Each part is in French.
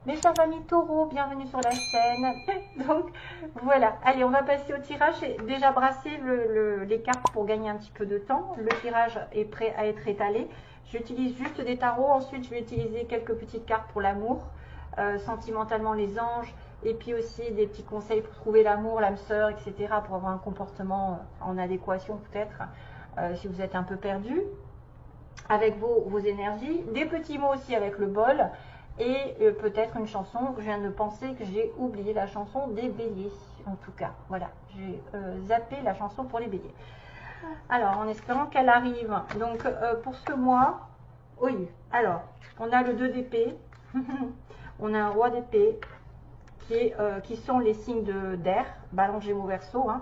Mes chers amis taureaux, bienvenue sur la chaîne. Donc voilà, allez, on va passer au tirage. J'ai déjà brassé les cartes pour gagner un petit peu de temps. Le tirage est prêt à être étalé. J'utilise juste des tarots. Ensuite, je vais utiliser quelques petites cartes pour l'amour, sentimentalement les anges, et puis aussi des petits conseils pour trouver l'amour, l'âme sœur, etc. pour avoir un comportement en adéquation peut-être, si vous êtes un peu perdu avec vos énergies. Des petits mots aussi avec le bol. Et peut-être une chanson, je viens de penser que j'ai oublié la chanson des béliers, en tout cas, voilà, j'ai zappé la chanson pour les béliers. Alors, en espérant qu'elle arrive, donc pour ce mois, oui, alors, on a le 2 d'épée, on a un roi d'épée, qui sont les signes d'air, Balance, Gémeaux, Verseau, hein,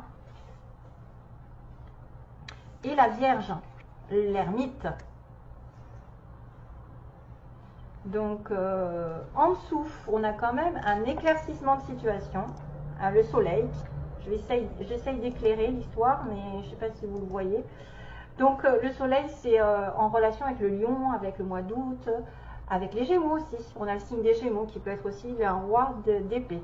et la Vierge, l'ermite. Donc, en dessous, on a quand même un éclaircissement de situation, le soleil. J'essaye d'éclairer l'histoire, mais je ne sais pas si vous le voyez. Donc, le soleil, c'est en relation avec le lion, avec le mois d'août, avec les gémeaux aussi. On a le signe des gémeaux qui peut être aussi un roi d'épée.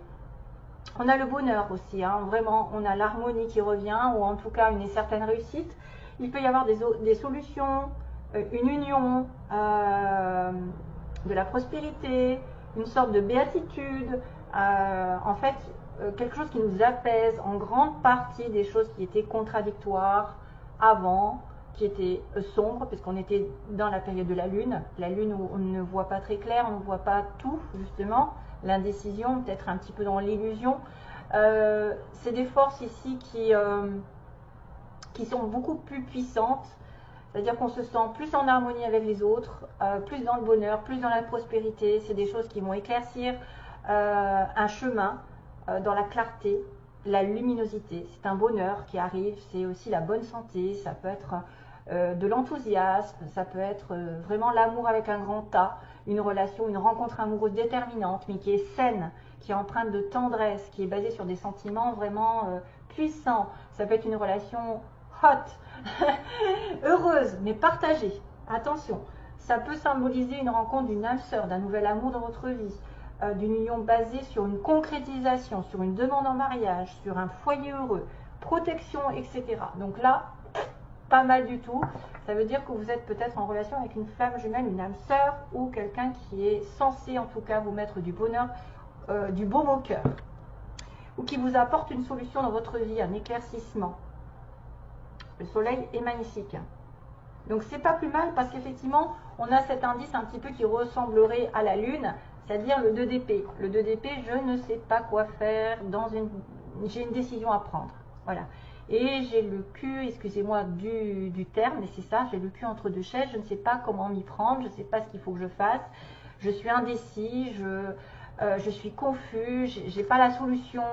On a le bonheur aussi, hein, vraiment, on a l'harmonie qui revient, ou en tout cas une certaine réussite. Il peut y avoir des solutions, une union, de la prospérité, une sorte de béatitude, en fait quelque chose qui nous apaise en grande partie des choses qui étaient contradictoires avant, qui étaient sombres, puisqu'on était dans la période de la lune où on ne voit pas très clair, on ne voit pas tout justement, l'indécision, peut-être un petit peu dans l'illusion. C'est des forces ici qui sont beaucoup plus puissantes. C'est-à-dire qu'on se sent plus en harmonie avec les autres, plus dans le bonheur, plus dans la prospérité. C'est des choses qui vont éclaircir un chemin dans la clarté, la luminosité. C'est un bonheur qui arrive, c'est aussi la bonne santé, ça peut être de l'enthousiasme, ça peut être vraiment l'amour avec un grand A, une relation, une rencontre amoureuse déterminante, mais qui est saine, qui est empreinte de tendresse, qui est basée sur des sentiments vraiment puissants. Ça peut être une relation hot, heureuse, mais partagée. Attention, ça peut symboliser une rencontre d'une âme sœur, d'un nouvel amour dans votre vie, d'une union basée sur une concrétisation, sur une demande en mariage, sur un foyer heureux, protection, etc. Donc là, pas mal du tout. Ça veut dire que vous êtes peut-être en relation avec une flamme jumelle, une âme sœur, ou quelqu'un qui est censé en tout cas vous mettre du bonheur, du baume au cœur, ou qui vous apporte une solution dans votre vie, un éclaircissement. Le soleil est magnifique. Donc c'est pas plus mal parce qu'effectivement, on a cet indice un petit peu qui ressemblerait à la lune, c'est-à-dire le 2 d'épée. Le 2 d'épée, je ne sais pas quoi faire, j'ai une décision à prendre. Voilà. Et j'ai le cul, excusez-moi du terme, mais c'est ça, j'ai le cul entre deux chaises, je ne sais pas comment m'y prendre, je ne sais pas ce qu'il faut que je fasse, je suis indécis, je suis confus, j'ai pas la solution,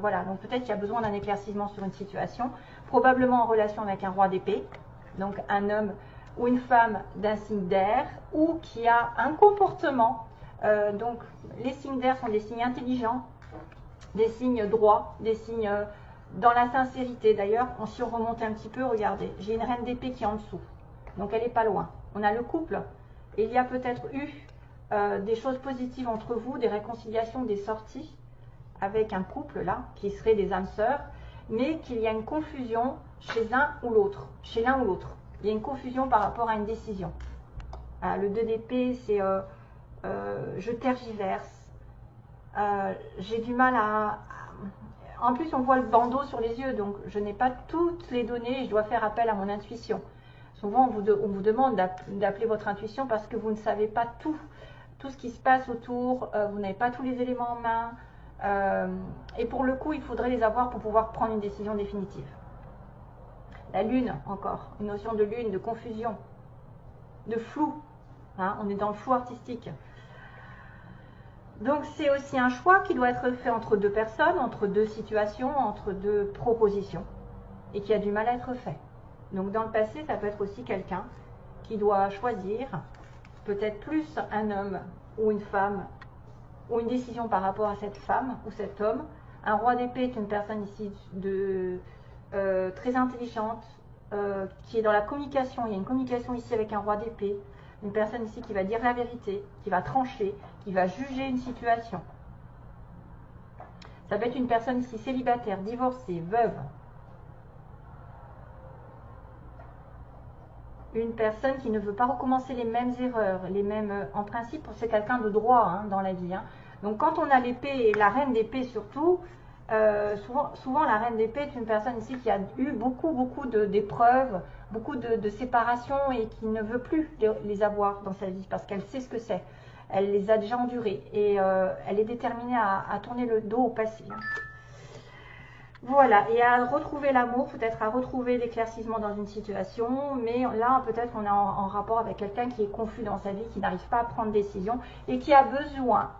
voilà. Donc peut-être qu'il y a besoin d'un éclaircissement sur une situation, probablement en relation avec un roi d'épée, donc un homme ou une femme d'un signe d'air, ou qui a un comportement. Donc les signes d'air sont des signes intelligents, des signes droits, des signes dans la sincérité. D'ailleurs, si on remonte un petit peu, regardez, j'ai une reine d'épée qui est en dessous, donc elle n'est pas loin. On a le couple, et il y a peut-être eu des choses positives entre vous, des réconciliations, des sorties avec un couple là, qui serait des âmes sœurs, mais qu'il y a une confusion chez un ou l'autre, chez l'un ou l'autre. Il y a une confusion par rapport à une décision. Le 2 d'épée, c'est je tergiverse, j'ai du mal En plus, on voit le bandeau sur les yeux, donc je n'ai pas toutes les données et je dois faire appel à mon intuition. Souvent, on vous demande d'appeler votre intuition parce que vous ne savez pas tout ce qui se passe autour, vous n'avez pas tous les éléments en main, et pour le coup, il faudrait les avoir pour pouvoir prendre une décision définitive. La lune, encore, une notion de lune, de confusion, de flou, hein, on est dans le flou artistique. Donc c'est aussi un choix qui doit être fait entre deux personnes, entre deux situations, entre deux propositions, et qui a du mal à être fait. Donc dans le passé, ça peut être aussi quelqu'un qui doit choisir, peut-être plus un homme ou une femme, ou une décision par rapport à cette femme ou cet homme. Un roi d'épée est une personne ici très intelligente, qui est dans la communication. Il y a une communication ici avec un roi d'épée. Une personne ici qui va dire la vérité, qui va trancher, qui va juger une situation. Ça peut être une personne ici célibataire, divorcée, veuve. Une personne qui ne veut pas recommencer les mêmes erreurs, les mêmes... En principe, c'est quelqu'un de droit hein, dans la vie. Hein. Donc quand on a l'épée, et la reine d'épée surtout, souvent la reine d'épée est une personne ici qui a eu beaucoup d'épreuves, beaucoup de séparations et qui ne veut plus les avoir dans sa vie parce qu'elle sait ce que c'est. Elle les a déjà endurées et elle est déterminée à tourner le dos au passé. Hein. Voilà, et à retrouver l'amour, peut-être à retrouver l'éclaircissement dans une situation, mais là peut-être on est en rapport avec quelqu'un qui est confus dans sa vie, qui n'arrive pas à prendre décision et qui a besoin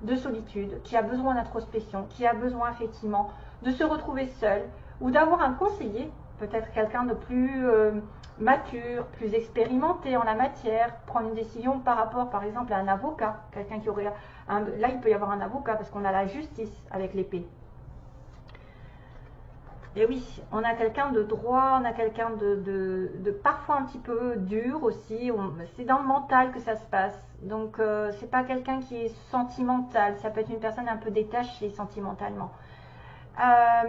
de solitude, qui a besoin d'introspection, qui a besoin effectivement de se retrouver seul ou d'avoir un conseiller, peut-être quelqu'un de plus mature, plus expérimenté en la matière, prendre une décision par rapport par exemple à un avocat, quelqu'un qui aurait... là il peut y avoir un avocat parce qu'on a la justice avec l'épée. Et oui, on a quelqu'un de droit, on a quelqu'un de parfois un petit peu dur aussi. C'est dans le mental que ça se passe. Donc, c'est pas quelqu'un qui est sentimental. Ça peut être une personne un peu détachée sentimentalement.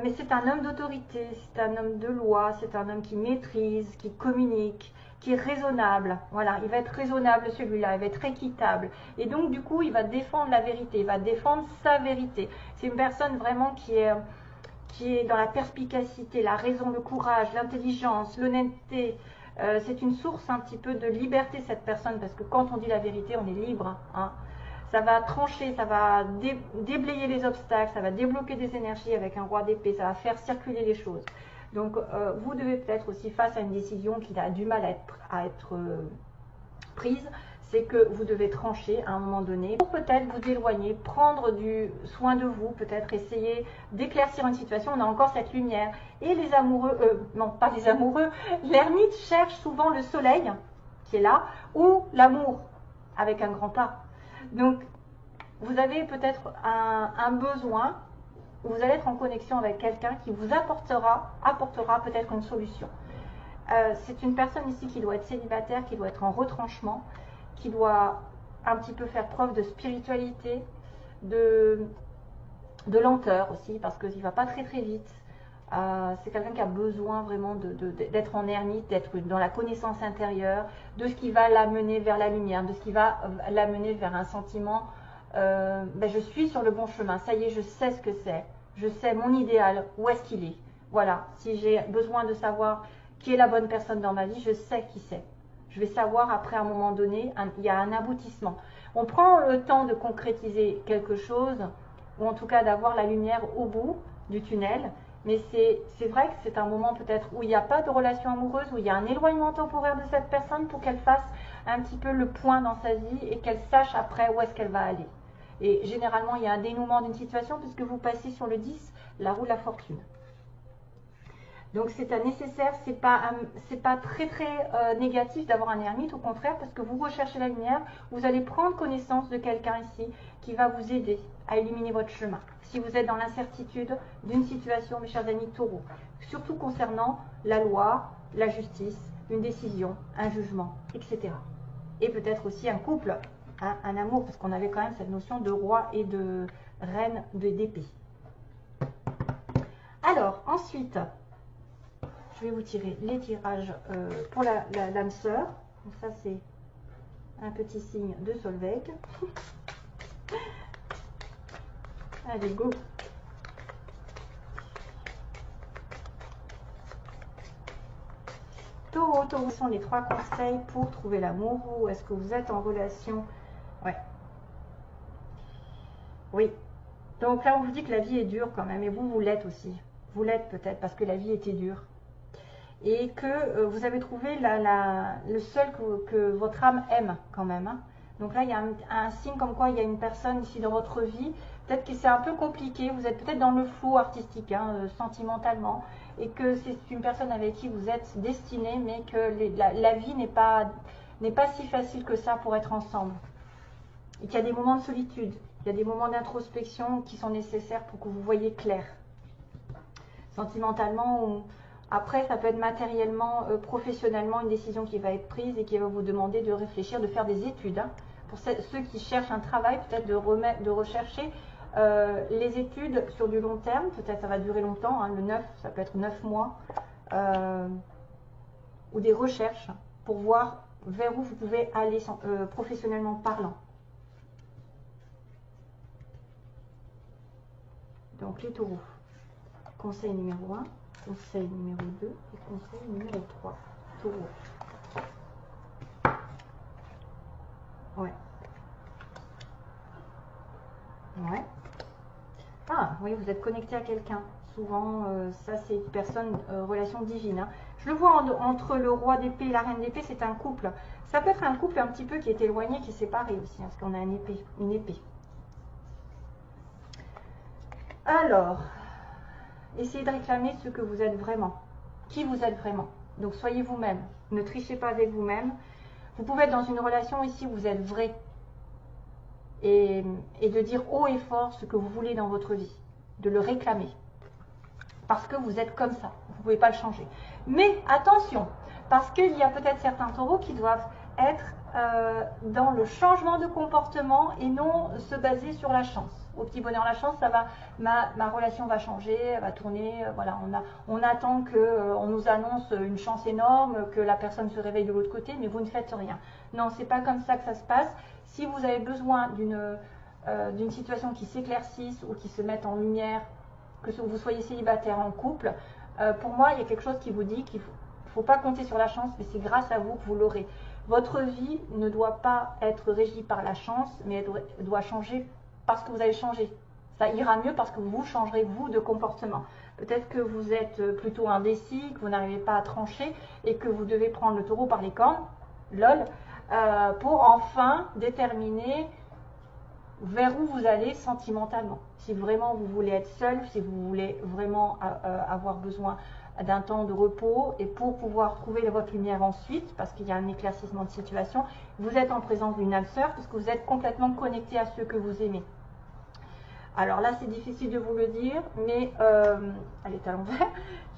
Mais c'est un homme d'autorité, c'est un homme de loi, c'est un homme qui maîtrise, qui communique, qui est raisonnable. Voilà, il va être raisonnable celui-là, il va être équitable. Et donc, du coup, il va défendre la vérité, il va défendre sa vérité. C'est une personne vraiment qui est dans la perspicacité, la raison, le courage, l'intelligence, l'honnêteté. C'est une source un petit peu de liberté, cette personne, parce que quand on dit la vérité, on est libre. Hein. Ça va trancher, ça va déblayer les obstacles, ça va débloquer des énergies avec un roi d'épée, ça va faire circuler les choses. Donc, vous devez peut-être aussi, face à une décision qui a du mal à être prise, c'est que vous devez trancher à un moment donné pour peut-être vous éloigner, prendre du soin de vous, peut-être essayer d'éclaircir une situation. On a encore cette lumière. Et les amoureux, non pas les amoureux, l'ermite cherche souvent le soleil qui est là ou l'amour avec un grand A. Donc vous avez peut-être un besoin où vous allez être en connexion avec quelqu'un qui vous apportera peut-être une solution. C'est une personne ici qui doit être célibataire, qui doit être en retranchement, qui doit un petit peu faire preuve de spiritualité, de lenteur aussi, parce qu'il ne va pas très vite. C'est quelqu'un qui a besoin vraiment d'être en ermite, d'être dans la connaissance intérieure, de ce qui va l'amener vers la lumière, de ce qui va l'amener vers un sentiment, je suis sur le bon chemin, ça y est, je sais ce que c'est, je sais mon idéal, où est-ce qu'il est. Voilà, si j'ai besoin de savoir qui est la bonne personne dans ma vie, je sais qui c'est. Je vais savoir après à un moment donné, il y a un aboutissement. On prend le temps de concrétiser quelque chose, ou en tout cas d'avoir la lumière au bout du tunnel, mais c'est vrai que c'est un moment peut-être où il n'y a pas de relation amoureuse, où il y a un éloignement temporaire de cette personne pour qu'elle fasse un petit peu le point dans sa vie et qu'elle sache après où est-ce qu'elle va aller. Et généralement, il y a un dénouement d'une situation puisque vous passez sur le 10, la roue de la fortune. Donc c'est un nécessaire, c'est pas très négatif d'avoir un ermite, au contraire, parce que vous recherchez la lumière, vous allez prendre connaissance de quelqu'un ici qui va vous aider à illuminer votre chemin. Si vous êtes dans l'incertitude d'une situation, mes chers amis taureaux, surtout concernant la loi, la justice, une décision, un jugement, etc. Et peut-être aussi un couple, un amour, parce qu'on avait quand même cette notion de roi et de reine d'épée. Alors, ensuite... je vais vous tirer les tirages pour l'âme sœur. Donc ça, c'est un petit signe de Solveig. Allez, go! Taureau, taureau, sont les 3 conseils pour trouver l'amour. Ou est-ce que vous êtes en relation? Ouais. Oui. Donc là, on vous dit que la vie est dure quand même. Et vous l'êtes aussi. Vous l'êtes peut-être parce que la vie était dure. Et que vous avez trouvé le seul que votre âme aime quand même. Hein. Donc là, il y a un signe comme quoi il y a une personne ici dans votre vie. Peut-être que c'est un peu compliqué, vous êtes peut-être dans le flou artistique, hein, sentimentalement, et que c'est une personne avec qui vous êtes destiné, mais que la vie n'est pas si facile que ça pour être ensemble. Et qu'il y a des moments de solitude, il y a des moments d'introspection qui sont nécessaires pour que vous voyez clair. Sentimentalement, Après, ça peut être matériellement, professionnellement, une décision qui va être prise et qui va vous demander de réfléchir, de faire des études. Hein. Pour ceux qui cherchent un travail, peut-être de rechercher les études sur du long terme. Peut-être ça va durer longtemps, hein, ça peut être 9 mois. Ou des recherches pour voir vers où vous pouvez aller professionnellement parlant. Donc les taureaux. Conseil numéro 1, conseil numéro 2 et conseil numéro 3. Taureau. Ouais. Ouais. Ah, oui, vous êtes connecté à quelqu'un. Souvent, ça c'est une personne, relation divine. Hein. Je le vois entre le roi d'épée et la reine d'épée, c'est un couple. Ça peut être un couple un petit peu qui est éloigné, qui est séparé aussi, hein, parce qu'on a une épée. Alors, essayez de réclamer ce que vous êtes vraiment. Qui vous êtes vraiment. Donc soyez vous-même. Ne trichez pas avec vous-même. Vous pouvez être dans une relation ici où vous êtes vrai. Et de dire haut et fort ce que vous voulez dans votre vie. De le réclamer. Parce que vous êtes comme ça. Vous ne pouvez pas le changer. Mais attention, parce qu'il y a peut-être certains taureaux qui doivent être dans le changement de comportement et non se baser sur la chance. Au petit bonheur, la chance, ça va, ma relation va changer, elle va tourner. Voilà, on attend qu'on nous annonce une chance énorme, que la personne se réveille de l'autre côté, mais vous ne faites rien. Non, c'est pas comme ça que ça se passe. Si vous avez besoin d'une situation qui s'éclaircisse ou qui se mette en lumière, que vous soyez célibataire en couple, pour moi, il y a quelque chose qui vous dit qu'il ne faut pas compter sur la chance, mais c'est grâce à vous que vous l'aurez. Votre vie ne doit pas être régie par la chance, mais elle doit changer parce que vous allez changer. Ça ira mieux parce que vous changerez, vous, de comportement. Peut-être que vous êtes plutôt indécis, que vous n'arrivez pas à trancher et que vous devez prendre le taureau par les cornes, lol, pour enfin déterminer vers où vous allez sentimentalement. Si vraiment vous voulez être seul, si vous voulez vraiment avoir besoin d'un temps de repos et pour pouvoir trouver votre lumière ensuite, parce qu'il y a un éclaircissement de situation, vous êtes en présence d'une âme sœur parce que vous êtes complètement connecté à ceux que vous aimez. Alors là, c'est difficile de vous le dire, mais elle est à l'envers.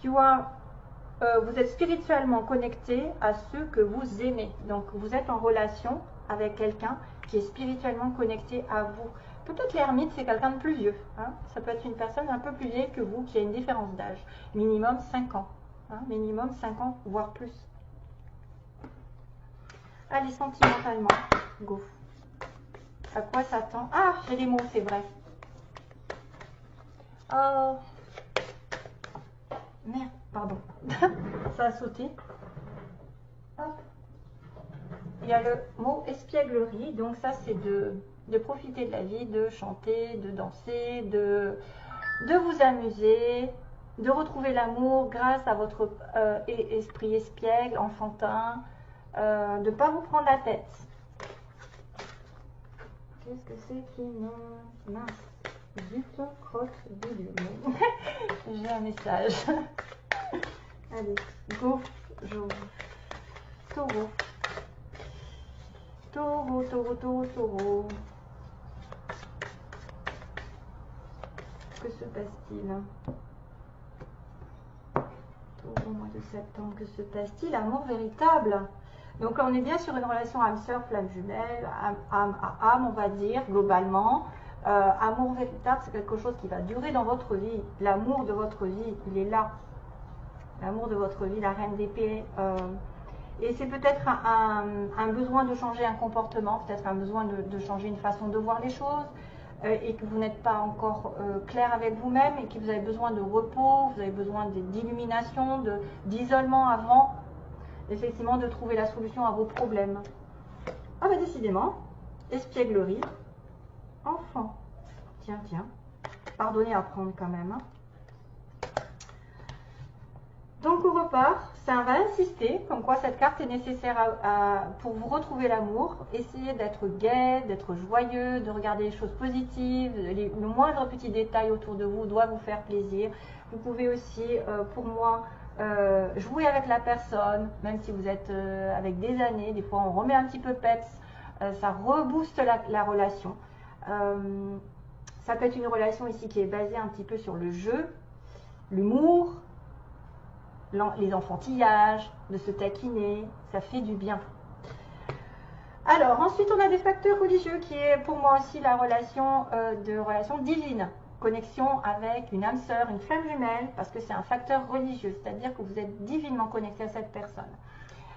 Vous êtes spirituellement connecté à ceux que vous aimez. Donc, vous êtes en relation avec quelqu'un qui est spirituellement connecté à vous. Peut-être l'ermite, c'est quelqu'un de plus vieux. Hein. Ça peut être une personne un peu plus vieille que vous, qui a une différence d'âge. Minimum 5 ans. Hein. Minimum 5 ans, voire plus. Allez, sentimentalement. Go. À quoi ça tend? Ah, j'ai les mots, c'est vrai. Oh. Merde, pardon. Ça a sauté. Hop. Il y a le mot espièglerie. Donc ça, c'est de profiter de la vie, de chanter, de danser, de vous amuser, de retrouver l'amour grâce à votre esprit espiègle, enfantin, de ne pas vous prendre la tête. Qu'est-ce que c'est qui mince? Zut, crotte, bidule. J'ai un message. Allez, go, taureau. Taureau, taureau, taureau, taureau. Que se passe-t-il? Taureau, mois de septembre, que se passe-t-il? Amour véritable. Donc on est bien sur une relation âme-sœur, flamme jumelle, âme à âme, on va dire, globalement. Amour véritable, c'est quelque chose qui va durer dans votre vie. L'amour de votre vie, il est là. L'amour de votre vie, la reine d'épée. Et c'est peut-être un besoin de changer un comportement, peut-être un besoin de changer une façon de voir les choses, et que vous n'êtes pas encore clair avec vous-même, et que vous avez besoin de repos, vous avez besoin d'illumination, d'isolement avant, effectivement, de trouver la solution à vos problèmes. Ah bah décidément, espièglerie. Enfant. Tiens, tiens. Pardonnez à prendre quand même. Hein. Donc on repart. Ça va insister, comme quoi cette carte est nécessaire pour vous retrouver l'amour. Essayez d'être gai, d'être joyeux, de regarder les choses positives. Le moindre petit détail autour de vous doit vous faire plaisir. Vous pouvez aussi, pour moi, jouer avec la personne, même si vous êtes avec des années. Des fois, on remet un petit peu peps. Ça rebooste la relation. Ça peut être une relation ici qui est basée un petit peu sur le jeu, l'humour, les enfantillages, de se taquiner, ça fait du bien. Alors, ensuite, on a des facteurs religieux qui est pour moi aussi la relation divine. Connexion avec une âme sœur, une flamme jumelle, parce que c'est un facteur religieux, c'est-à-dire que vous êtes divinement connecté à cette personne.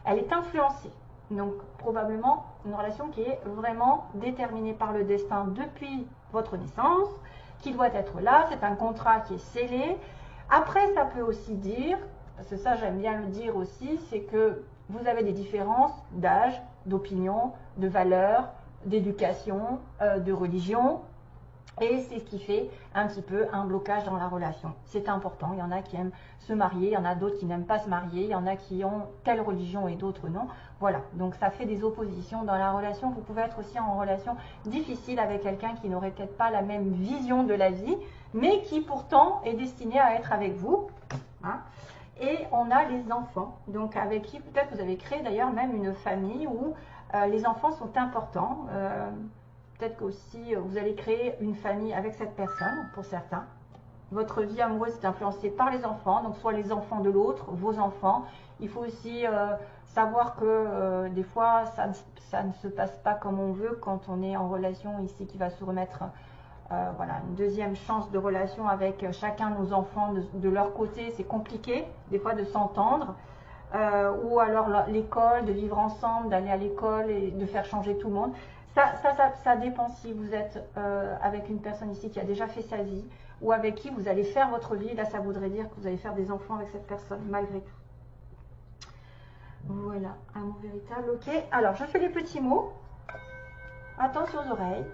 Elle est influencée, donc probablement une relation qui est vraiment déterminée par le destin depuis votre naissance, qui doit être là, c'est un contrat qui est scellé. Après, ça peut aussi dire, parce que ça j'aime bien le dire aussi, c'est que vous avez des différences d'âge, d'opinion, de valeurs, d'éducation, de religion. Et c'est ce qui fait un petit peu un blocage dans la relation. C'est important. Il y en a qui aiment se marier, il y en a d'autres qui n'aiment pas se marier, il y en a qui ont telle religion et d'autres non. Voilà, donc ça fait des oppositions dans la relation. Vous pouvez être aussi en relation difficile avec quelqu'un qui n'aurait peut-être pas la même vision de la vie, mais qui pourtant est destiné à être avec vous. Hein. Et on a les enfants, donc avec qui peut-être vous avez créé d'ailleurs même une famille où les enfants sont importants. Peut-être que aussi vous allez créer une famille avec cette personne, pour certains. Votre vie amoureuse est influencée par les enfants, donc soit les enfants de l'autre, vos enfants. Il faut aussi savoir que des fois, ça ne se passe pas comme on veut quand on est en relation ici, qui va se remettre voilà, une deuxième chance de relation avec chacun de nos enfants de leur côté. C'est compliqué, des fois, de s'entendre. Ou alors l'école, de vivre ensemble, d'aller à l'école et de faire changer tout le monde. Ça dépend si vous êtes avec une personne ici qui a déjà fait sa vie ou avec qui vous allez faire votre vie. Là, ça voudrait dire que vous allez faire des enfants avec cette personne, malgré tout. Voilà, amour véritable, ok. Alors, je fais les petits mots. Attention aux oreilles.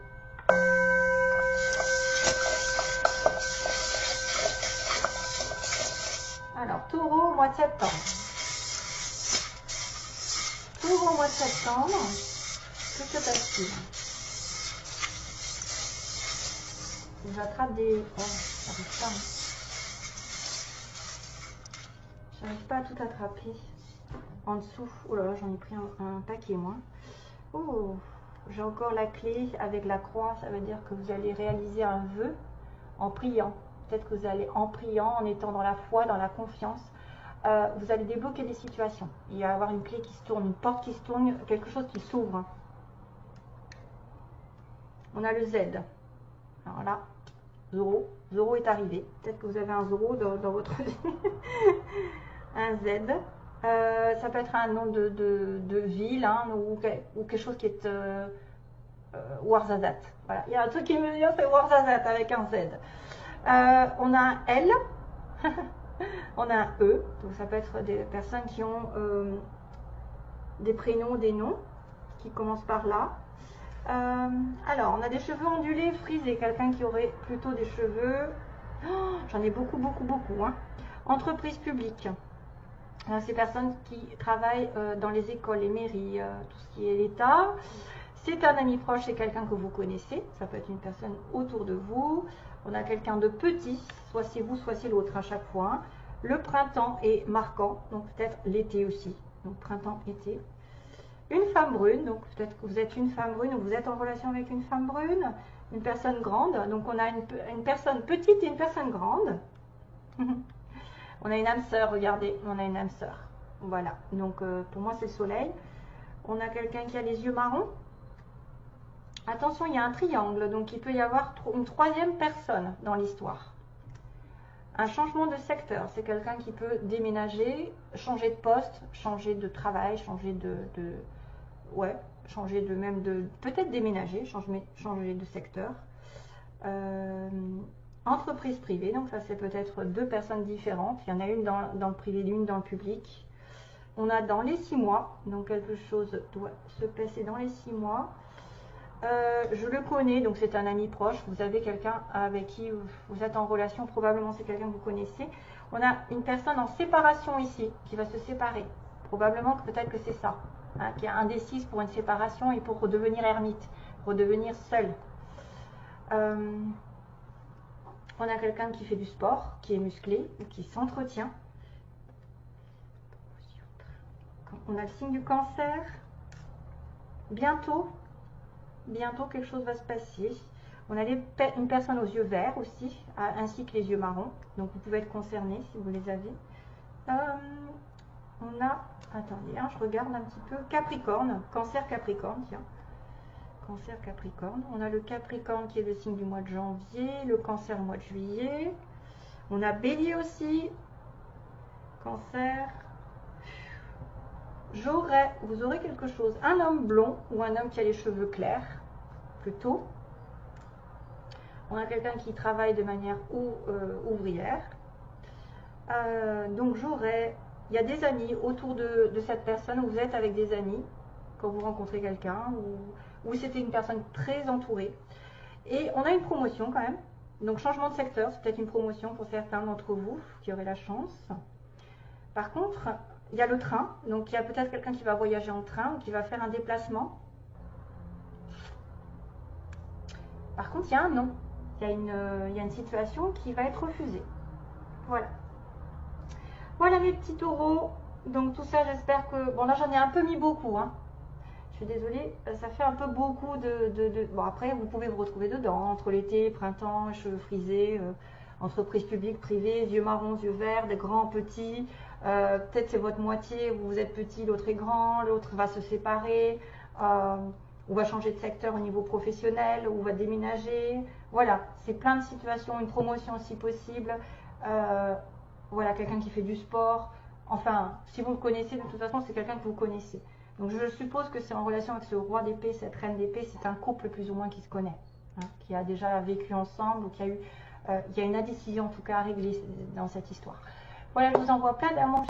Alors, taureau, mois de septembre. Taureau, mois de septembre. Que se passe-t-il? J'attrape des... Oh, j'arrive pas. J'arrive pas à tout attraper. En dessous. Oh là là, j'en ai pris un paquet, moi. Oh, j'ai encore la clé avec la croix. Ça veut dire que vous allez réaliser un vœu en priant. Peut-être que vous allez en priant, en étant dans la foi, dans la confiance. Vous allez débloquer des situations. Il va y avoir une clé qui se tourne, une porte qui se tourne, quelque chose qui s'ouvre. On a le Z. Alors là, Zoro. Zoro est arrivé. Peut-être que vous avez un Zoro dans votre vie. Un Z. Ça peut être un nom de ville hein, ou quelque chose qui est Ouarzazate. Voilà. Il y a un truc qui me vient, c'est Ouarzazate avec un Z. On a un L. On a un E. Donc ça peut être des personnes qui ont des prénoms, des noms qui commencent par là. Alors, on a des cheveux ondulés, frisés. Quelqu'un qui aurait plutôt des cheveux... Oh, j'en ai beaucoup, beaucoup, beaucoup. Hein. Entreprise publique. Ces personnes qui travaillent dans les écoles, les mairies, tout ce qui est l'État. C'est un ami proche, c'est quelqu'un que vous connaissez. Ça peut être une personne autour de vous. On a quelqu'un de petit, soit c'est vous, soit c'est l'autre à chaque fois. Hein. Le printemps est marquant, donc peut-être l'été aussi. Donc printemps, été. Une femme brune, donc peut-être que vous êtes une femme brune ou vous êtes en relation avec une femme brune. Une personne grande, donc on a une personne petite et une personne grande. On a une âme sœur, regardez, on a une âme sœur. Voilà, donc pour moi c'est le soleil. On a quelqu'un qui a les yeux marrons. Attention, il y a un triangle, donc il peut y avoir une troisième personne dans l'histoire. Un changement de secteur, c'est quelqu'un qui peut déménager, changer de poste, changer de travail, changer ouais, changer de même de... Peut-être déménager, changer de secteur. Entreprise privée, donc ça c'est peut-être deux personnes différentes. Il y en a une dans le privé, une dans le public. On a dans les 6 mois, donc quelque chose doit se passer dans les 6 mois. Je le connais, donc c'est un ami proche. Vous avez quelqu'un avec qui vous êtes en relation, probablement c'est quelqu'un que vous connaissez. On a une personne en séparation ici, qui va se séparer. Probablement que peut-être que c'est ça, hein, qui est indécise pour une séparation et pour redevenir ermite, redevenir seul. On a quelqu'un qui fait du sport, qui est musclé, ou qui s'entretient. On a le signe du cancer. Bientôt quelque chose va se passer. On a une personne aux yeux verts aussi, ainsi que les yeux marrons. Donc vous pouvez être concerné si vous les avez. On a, attendez, hein, je regarde un petit peu, Capricorne, Cancer Capricorne, tiens. Cancer Capricorne. On a le Capricorne qui est le signe du mois de janvier, le Cancer au mois de juillet. On a Bélier aussi, Cancer. Vous aurez quelque chose, un homme blond ou un homme qui a les cheveux clairs, plutôt. On a quelqu'un qui travaille de manière ouvrière. Donc il y a des amis autour de cette personne, où vous êtes avec des amis quand vous rencontrez quelqu'un, ou c'était une personne très entourée. Et on a une promotion quand même, donc changement de secteur, c'est peut-être une promotion pour certains d'entre vous qui auraient la chance. Par contre, il y a le train, donc il y a peut-être quelqu'un qui va voyager en train ou qui va faire un déplacement. Par contre, il y a un non, il y a une situation qui va être refusée. Voilà. Voilà mes petits taureaux, donc tout ça j'espère que... Bon là j'en ai un peu mis beaucoup, hein. Je suis désolée, ça fait un peu beaucoup Bon après vous pouvez vous retrouver dedans, entre l'été, printemps, cheveux frisés, entreprise publique, privée, yeux marrons, yeux verts, des grands, petits, peut-être c'est votre moitié, vous êtes petit, l'autre est grand, l'autre va se séparer, ou va changer de secteur au niveau professionnel, ou va déménager, voilà, c'est plein de situations, une promotion si possible, voilà, quelqu'un qui fait du sport, enfin, si vous le connaissez, de toute façon c'est quelqu'un que vous connaissez. Donc je suppose que c'est en relation avec ce roi d'épée, cette reine d'épée, c'est un couple plus ou moins qui se connaît, hein, qui a déjà vécu ensemble, ou qui a eu, il y a une indécision en tout cas à régler dans cette histoire. Voilà, je vous envoie plein d'amour.